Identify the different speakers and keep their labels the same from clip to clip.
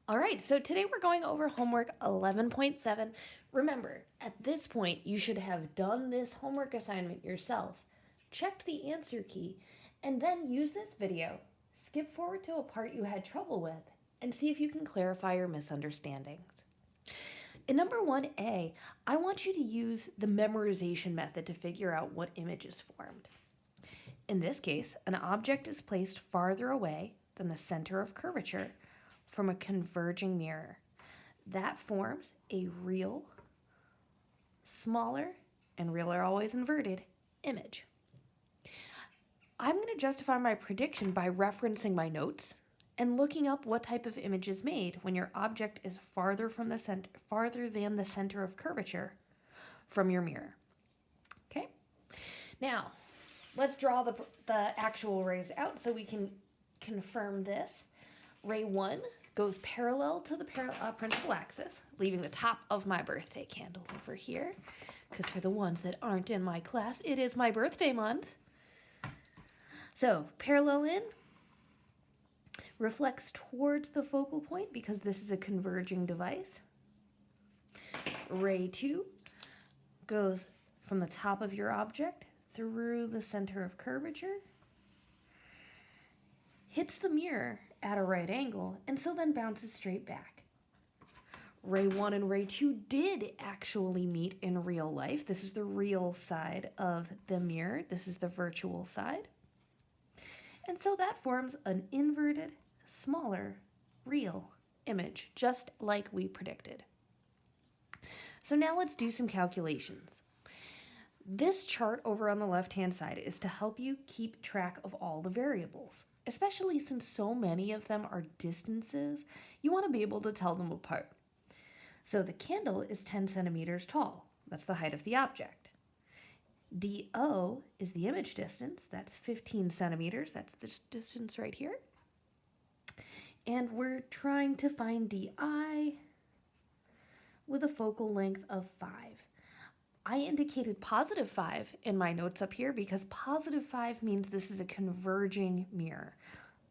Speaker 1: All right, so today we're going over homework 11.7. Remember, at this point, you should have done this homework assignment yourself, checked the answer key, and then use this video. Skip forward to a part you had trouble with and see if you can clarify your misunderstandings. In number 1A, I want you to use the memorization method to figure out what image is formed. In this case, an object is placed farther away than the center of curvature from a converging mirror. That forms a real, smaller, and real are always inverted, image. I'm going to justify my prediction by referencing my notes and looking up what type of image is made when your object is farther than the center of curvature from your mirror. Okay? Now, let's draw the actual rays out so we can confirm this. Ray 1 goes parallel to the principal axis, leaving the top of my birthday candle over here. Because for the ones that aren't in my class, it is my birthday month. So, parallel in reflects towards the focal point because this is a converging device. Ray 2 goes from the top of your object through the center of curvature, hits the mirror at a right angle, and so then bounces straight back. Ray 1 and Ray 2 did actually meet in real life. This is the real side of the mirror. This is the virtual side. And so that forms an inverted, smaller, real image, just like we predicted. So now let's do some calculations. This chart over on the left-hand side is to help you keep track of all the variables. Especially since so many of them are distances, you want to be able to tell them apart. So the candle is 10 centimeters tall. That's the height of the object. DO is the image distance. That's 15 centimeters. That's the distance right here. And we're trying to find DI with a focal length of 5. I indicated positive 5 in my notes up here because positive 5 means this is a converging mirror.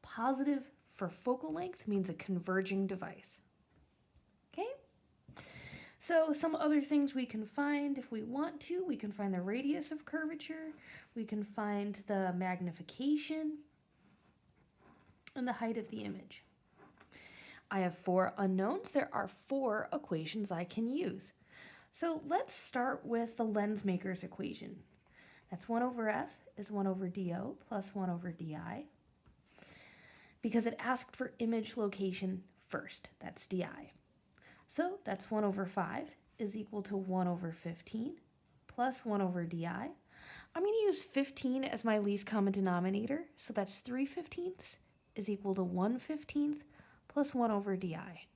Speaker 1: Positive for focal length means a converging device. Okay? So some other things we can find if we want to. We can find the radius of curvature. We can find the magnification and the height of the image. I have 4 unknowns. There are 4 equations I can use. So let's start with the lensmaker's equation. That's 1 over f is 1 over do plus 1 over di. Because it asked for image location first. That's di. So that's 1 over 5 is equal to 1 over 15 plus 1 over di. I'm going to use 15 as my least common denominator. So that's 3/15 is equal to 1/15 plus 1 over di.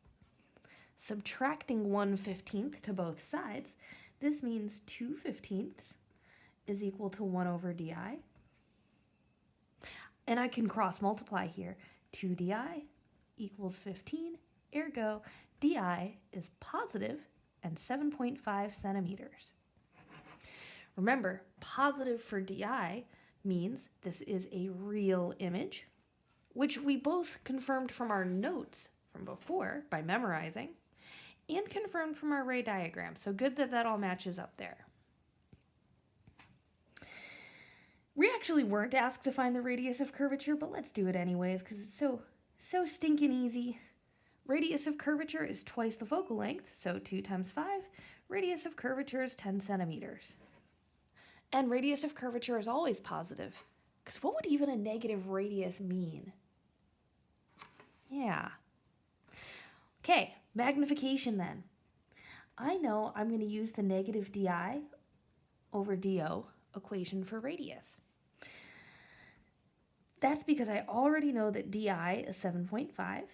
Speaker 1: Subtracting 1/15 to both sides, this means 2/15 is equal to 1 over di. And I can cross multiply here. 2 di equals 15, ergo di is positive and 7.5 centimeters. Remember, positive for di means this is a real image, which we both confirmed from our notes from before by memorizing, and confirmed from our ray diagram. So good that that all matches up there. We actually weren't asked to find the radius of curvature, but let's do it anyways because it's so stinking easy. Radius of curvature is twice the focal length, so 2 times 5. Radius of curvature is 10 centimeters. And radius of curvature is always positive, because what would even a negative radius mean? Yeah. Okay, magnification then. I know I'm going to use the negative di over do equation for radius. That's because I already know that di is 7.5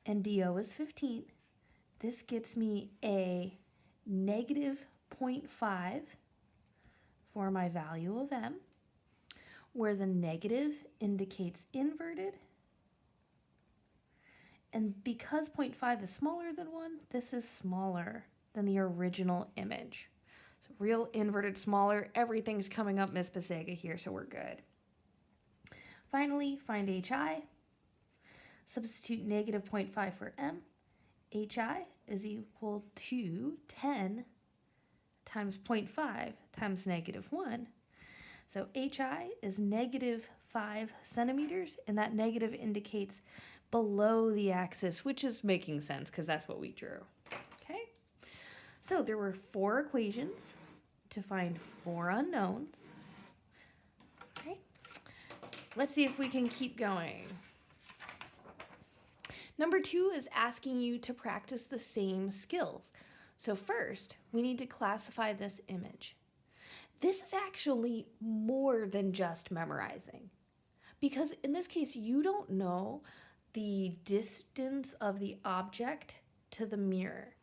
Speaker 1: and do is 15. This gets me a negative 0.5 for my value of m, where the negative indicates inverted. And because 0.5 is smaller than 1, this is smaller than the original image. So real inverted smaller, everything's coming up Miss Pasega here, so we're good. Finally, find HI. Substitute negative 0.5 for m. HI is equal to 10 times 0.5 times negative 1. So HI is negative 5 centimeters, and that negative indicates below the axis, which is making sense because that's what we drew. Okay? So there were 4 equations to find 4 unknowns. Okay? Let's see if we can keep going. Number 2 is asking you to practice the same skills. So first, we need to classify this image. This is actually more than just memorizing, because in this case, you don't know the distance of the object to the mirror.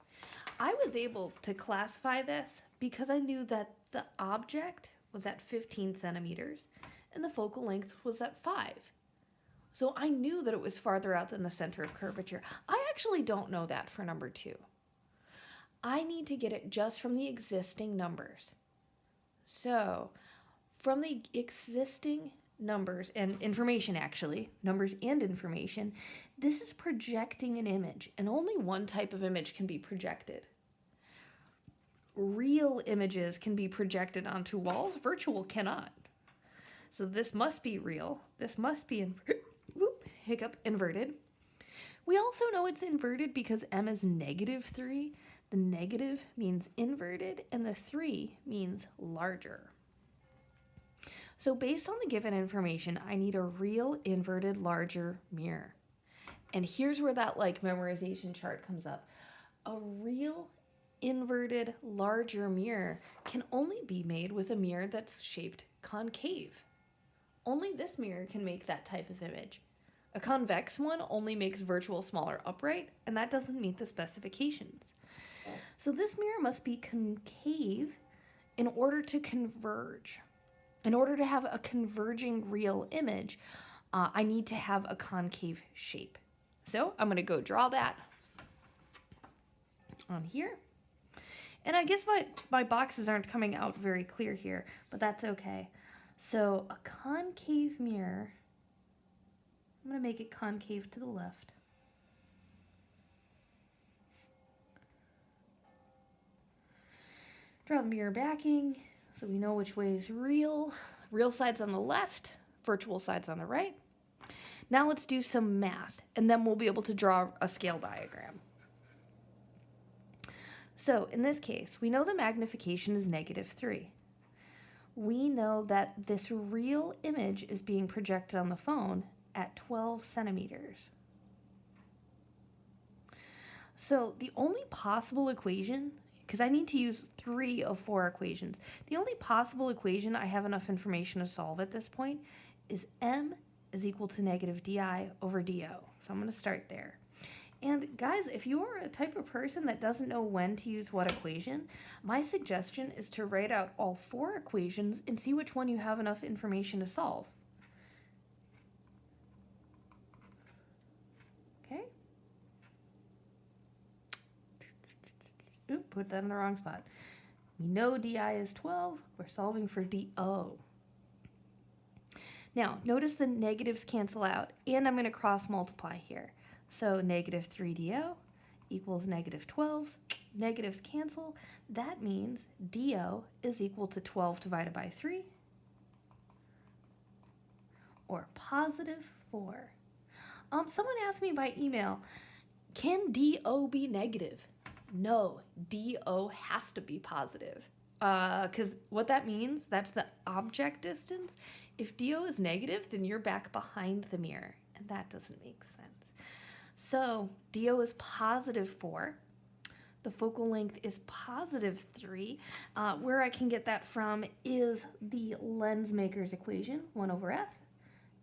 Speaker 1: I was able to classify this because I knew that the object was at 15 centimeters and the focal length was at 5. So I knew that it was farther out than the center of curvature. I actually don't know that for number 2. I need to get it just from the existing numbers. So from the existing numbers and information, actually, numbers and information, this is projecting an image, and only one type of image can be projected. Real images can be projected onto walls, virtual cannot. So this must be real. This must be inverted. We also know it's inverted because m is negative 3. The negative means inverted, and the 3 means larger. So based on the given information, I need a real inverted larger mirror. And here's where that memorization chart comes up. A real inverted larger mirror can only be made with a mirror that's shaped concave. Only this mirror can make that type of image. A convex one only makes virtual smaller upright, and that doesn't meet the specifications. So this mirror must be concave in order to converge. In order to have a converging real image, I need to have a concave shape. So I'm going to go draw that on here. And I guess my boxes aren't coming out very clear here, but that's okay. So a concave mirror, I'm going to make it concave to the left. Draw the mirror backing so we know which way is real. Real side's on the left, virtual side's on the right. Now let's do some math, and then we'll be able to draw a scale diagram. So in this case, we know the magnification is negative 3. We know that this real image is being projected on the phone at 12 centimeters. So the only possible equation, because I need to use 3 of 4 equations, the only possible equation I have enough information to solve at this point is m is equal to negative di over do. So I'm going to start there. And guys, if you are a type of person that doesn't know when to use what equation, my suggestion is to write out all 4 equations and see which one you have enough information to solve. Okay? Oop, put that in the wrong spot. We know di is 12. We're solving for do. Now, notice the negatives cancel out, and I'm going to cross multiply here. So negative 3do equals negative 12. Negatives cancel. That means do is equal to 12 divided by 3, or positive 4. Someone asked me by email, can do be negative? No, do has to be positive. Because what that means, that's the object distance. If do is negative, then you're back behind the mirror, and that doesn't make sense. So do is positive 4. The focal length is positive 3. Where I can get that from is the Lensmaker's equation. 1 over f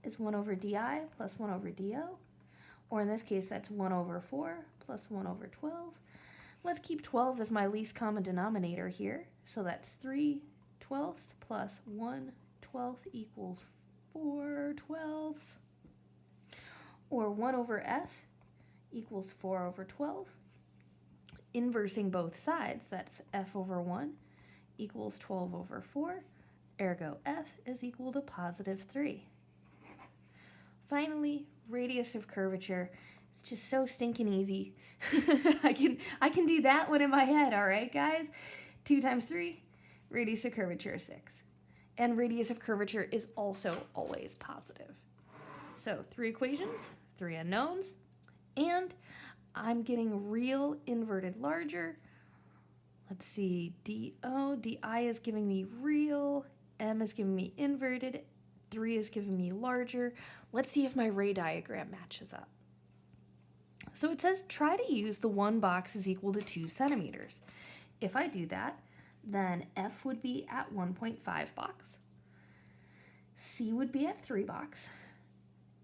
Speaker 1: is 1 over di plus 1 over do. Or in this case, that's 1 over 4 plus 1 over 12. Let's keep 12 as my least common denominator here. So that's 3/12 plus 1/12 equals 4/12. Or 1 over f equals 4 over 12. Inversing both sides, that's f over 1 equals 12 over 4. Ergo f is equal to positive 3. Finally, radius of curvature. It's just so stinking easy. I can do that one in my head, all right, guys? 2 times 3, radius of curvature is 6. And radius of curvature is also always positive. So 3 equations, 3 unknowns, and I'm getting real inverted larger. Let's see, di is giving me real, m is giving me inverted, 3 is giving me larger. Let's see if my ray diagram matches up. So it says try to use the 1 box is equal to 2 centimeters. If I do that, then F would be at 1.5 box, C would be at 3 box,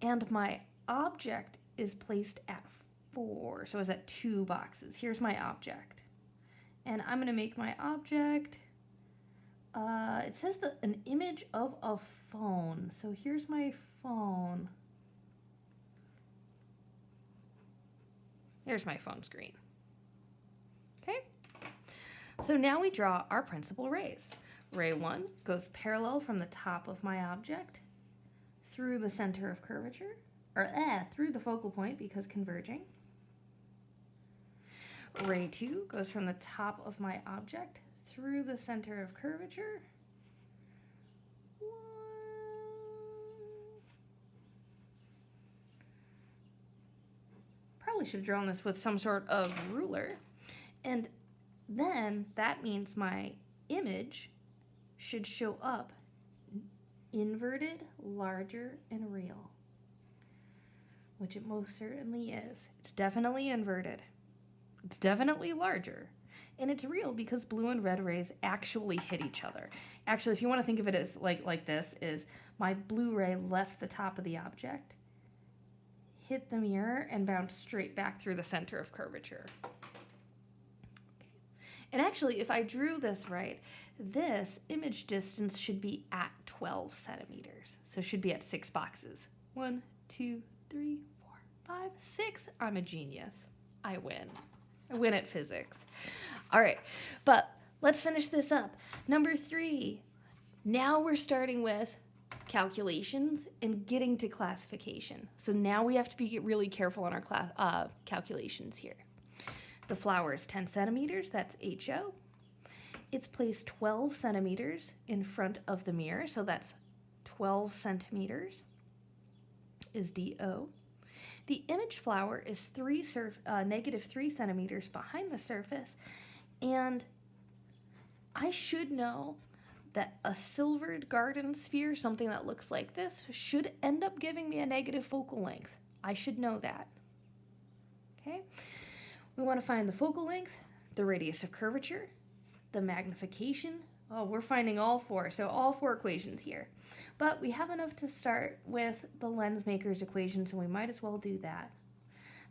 Speaker 1: and my object is placed at 4, so it's at 2 boxes. Here's my object. And I'm going to make my object, it says that an image of a phone. So here's my phone. There's my phone screen. Okay? So now we draw our principal rays. Ray 1 goes parallel from the top of my object through the center of curvature, or through the focal point because converging. Ray 2 goes from the top of my object through the center of curvature. Probably should have drawn this with some sort of ruler. And then that means my image should show up inverted, larger, and real, which it most certainly is. It's definitely inverted. It's definitely larger. And it's real because blue and red rays actually hit each other. Actually, if you want to think of it as like this, is my blue ray left the top of the object, hit the mirror, and bounced straight back through the center of curvature. And actually, if I drew this right, this image distance should be at 12 centimeters. So it should be at 6 boxes. 1, 2, 3, 4, 5, 6. I'm a genius. I win. I win at physics. All right, but let's finish this up. Number 3. Now we're starting with calculations and getting to classification. So now we have to be really careful on our calculations here. The flower is 10 centimeters, that's HO. It's placed 12 centimeters in front of the mirror, so that's 12 centimeters is DO. The image flower is negative 3 centimeters behind the surface, and I should know that a silvered garden sphere, something that looks like this, should end up giving me a negative focal length. I should know that. Okay? We want to find the focal length, the radius of curvature, the magnification. Oh, we're finding all 4, so all 4 equations here. But we have enough to start with the lens maker's equation, so we might as well do that.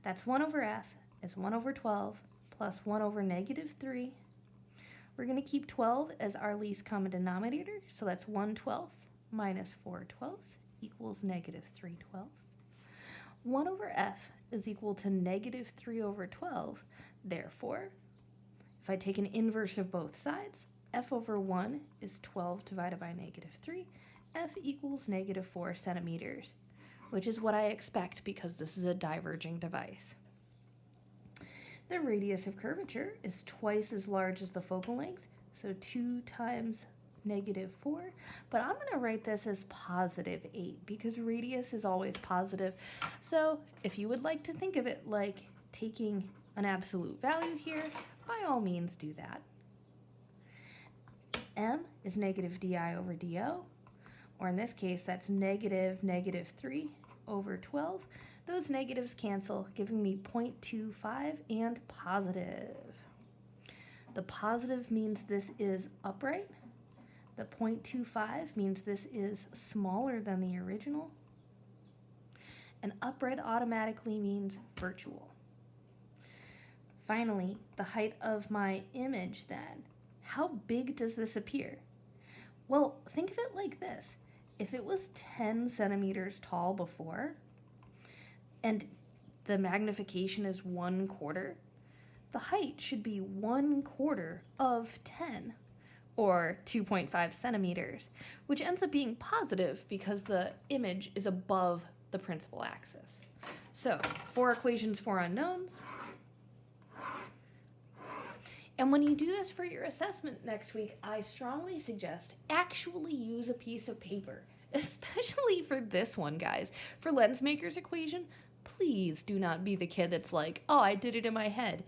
Speaker 1: That's 1 over f is 1 over 12 plus 1 over negative 3. We're going to keep 12 as our least common denominator, so that's 1/12 minus 4/12 equals negative 3/12. 1 over f is equal to negative 3 over 12. Therefore, if I take an inverse of both sides, f over 1 is 12 divided by negative 3. F equals negative 4 centimeters, which is what I expect because this is a diverging device. The radius of curvature is twice as large as the focal length, so 2 times negative 4, but I'm going to write this as positive 8 because radius is always positive. So if you would like to think of it like taking an absolute value here, by all means do that. M is negative di over do, or in this case that's negative 3 over 12. Those negatives cancel, giving me 0.25 and positive. The positive means this is upright. The 0.25 means this is smaller than the original. And upright automatically means virtual. Finally, the height of my image then. How big does this appear? Well, think of it like this. If it was 10 centimeters tall before, and the magnification is 1/4, the height should be 1/4 of 10, or 2.5 centimeters, which ends up being positive because the image is above the principal axis. So 4 equations, 4 unknowns. And when you do this for your assessment next week, I strongly suggest actually use a piece of paper, especially for this one, guys. For Lensmaker's equation, please do not be the kid that's like, oh, I did it in my head,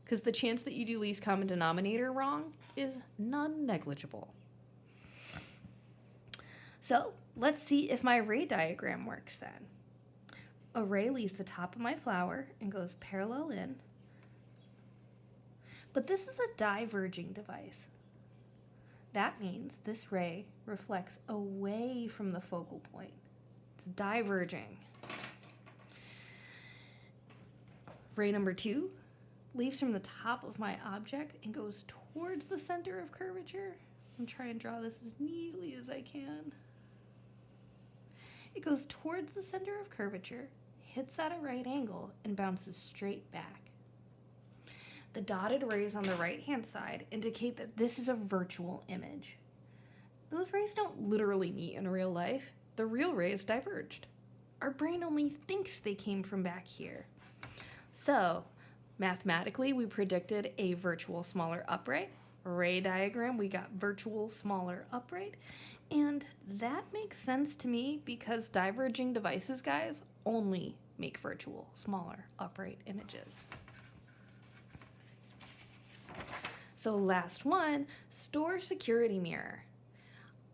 Speaker 1: because the chance that you do least common denominator wrong is non-negligible. So let's see if my ray diagram works then. A ray leaves the top of my flower and goes parallel in. But this is a diverging device. That means this ray reflects away from the focal point. It's diverging. Ray number 2 leaves from the top of my object and goes towards the center of curvature. I'm trying to draw this as neatly as I can. It goes towards the center of curvature, hits at a right angle, and bounces straight back. The dotted rays on the right-hand side indicate that this is a virtual image. Those rays don't literally meet in real life. The real rays diverged. Our brain only thinks they came from back here. So, mathematically, we predicted a virtual smaller upright. Ray diagram, we got virtual smaller upright. And that makes sense to me because diverging devices, guys, only make virtual smaller upright images. So last one, store security mirror.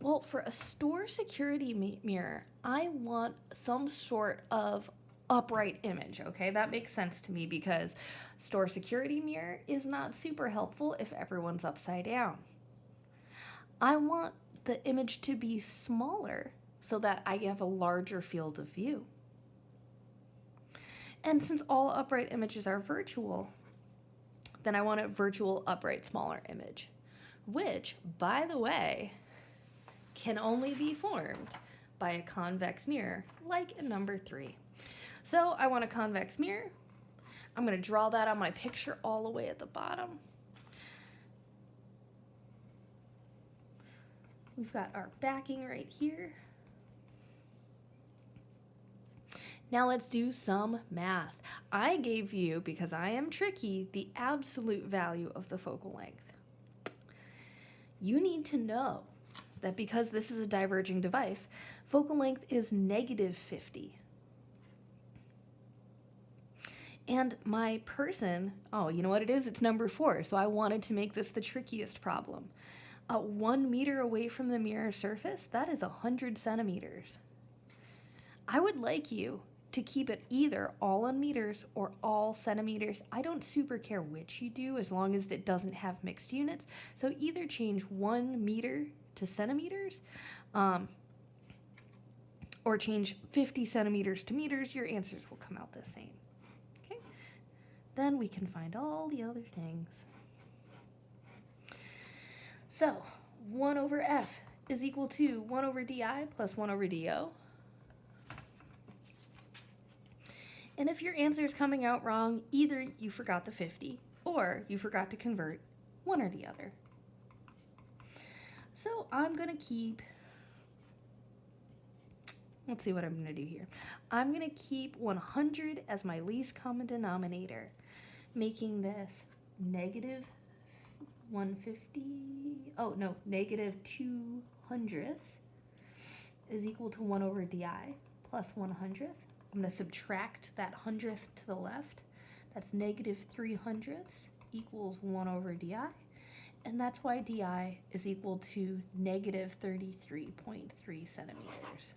Speaker 1: Well, for a store security mirror, I want some sort of upright image, okay? That makes sense to me because store security mirror is not super helpful if everyone's upside down. I want the image to be smaller so that I have a larger field of view. And since all upright images are virtual, then I want a virtual upright smaller image, which, by the way, can only be formed by a convex mirror, like in number 3. So I want a convex mirror. I'm going to draw that on my picture all the way at the bottom. We've got our backing right here. Now let's do some math. I gave you, because I am tricky, the absolute value of the focal length. You need to know that because this is a diverging device, focal length is -50. And my person, oh, you know what it is? It's number 4, so I wanted to make this the trickiest problem. 1 meter away from the mirror surface, that is 100 centimeters. I would like you to keep it either all in meters or all centimeters. I don't super care which you do as long as it doesn't have mixed units. So either change 1 meter to centimeters or change 50 centimeters to meters. Your answers will come out the same. Okay? Then we can find all the other things. So 1 over f is equal to 1 over di plus 1 over do. And if your answer is coming out wrong, either you forgot the 50 or you forgot to convert, one or the other. So I'm going to keep, let's see what I'm going to do here. I'm going to keep 100 as my least common denominator, making this -150, -200 is equal to 1 over di plus 100th. I'm going to subtract that 100th to the left. That's -300 equals 1 over di. And that's why di is equal to -33.3 centimeters.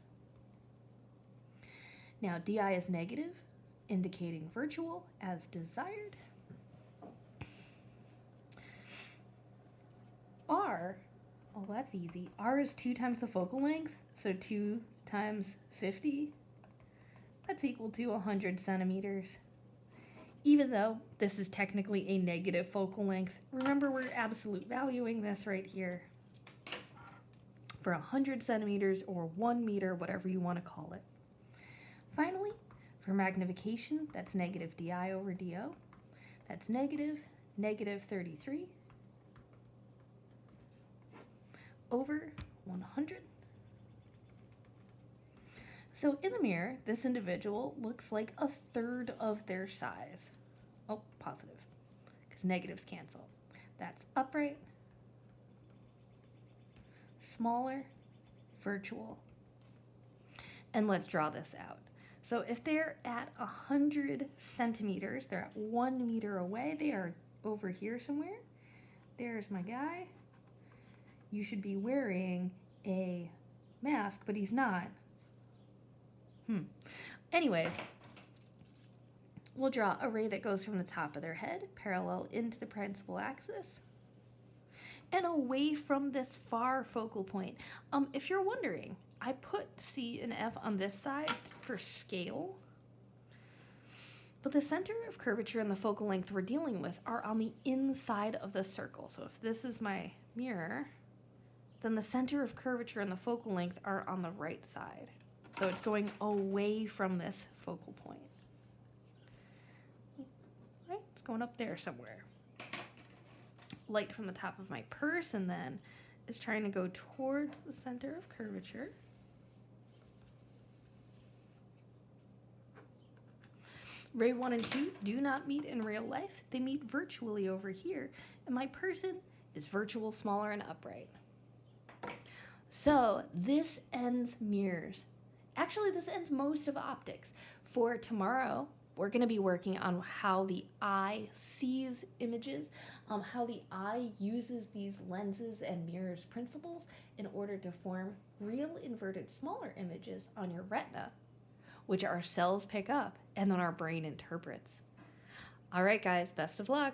Speaker 1: Now di is negative, indicating virtual as desired. R, oh that's easy. R is 2 times the focal length, so 2 times 50. That's equal to 100 centimeters. Even though this is technically a negative focal length, remember we're absolute valuing this right here for 100 centimeters or 1 meter, whatever you want to call it. Finally, for magnification, that's -di over do. That's -33 over 100. So in the mirror, this individual looks like a third of their size. Oh, positive, because negatives cancel. That's upright, smaller, virtual. And let's draw this out. So if they're at 100 centimeters, they're at 1 meter away, they are over here somewhere. There's my guy. You should be wearing a mask, but he's not. Anyways, we'll draw a ray that goes from the top of their head, parallel into the principal axis, and away from this far focal point. If you're wondering, I put C and F on this side for scale, but the center of curvature and the focal length we're dealing with are on the inside of the circle. So if this is my mirror, then the center of curvature and the focal length are on the right side. So it's going away from this focal point. Right? It's going up there somewhere. Light from the top of my person then is trying to go towards the center of curvature. Ray 1 and 2 do not meet in real life. They meet virtually over here. And my person is virtual, smaller, and upright. So this ends mirrors. Actually, this ends most of optics. For tomorrow, we're going to be working on how the eye sees images, how the eye uses these lenses and mirrors principles in order to form real inverted smaller images on your retina, which our cells pick up and then our brain interprets. All right, guys, best of luck.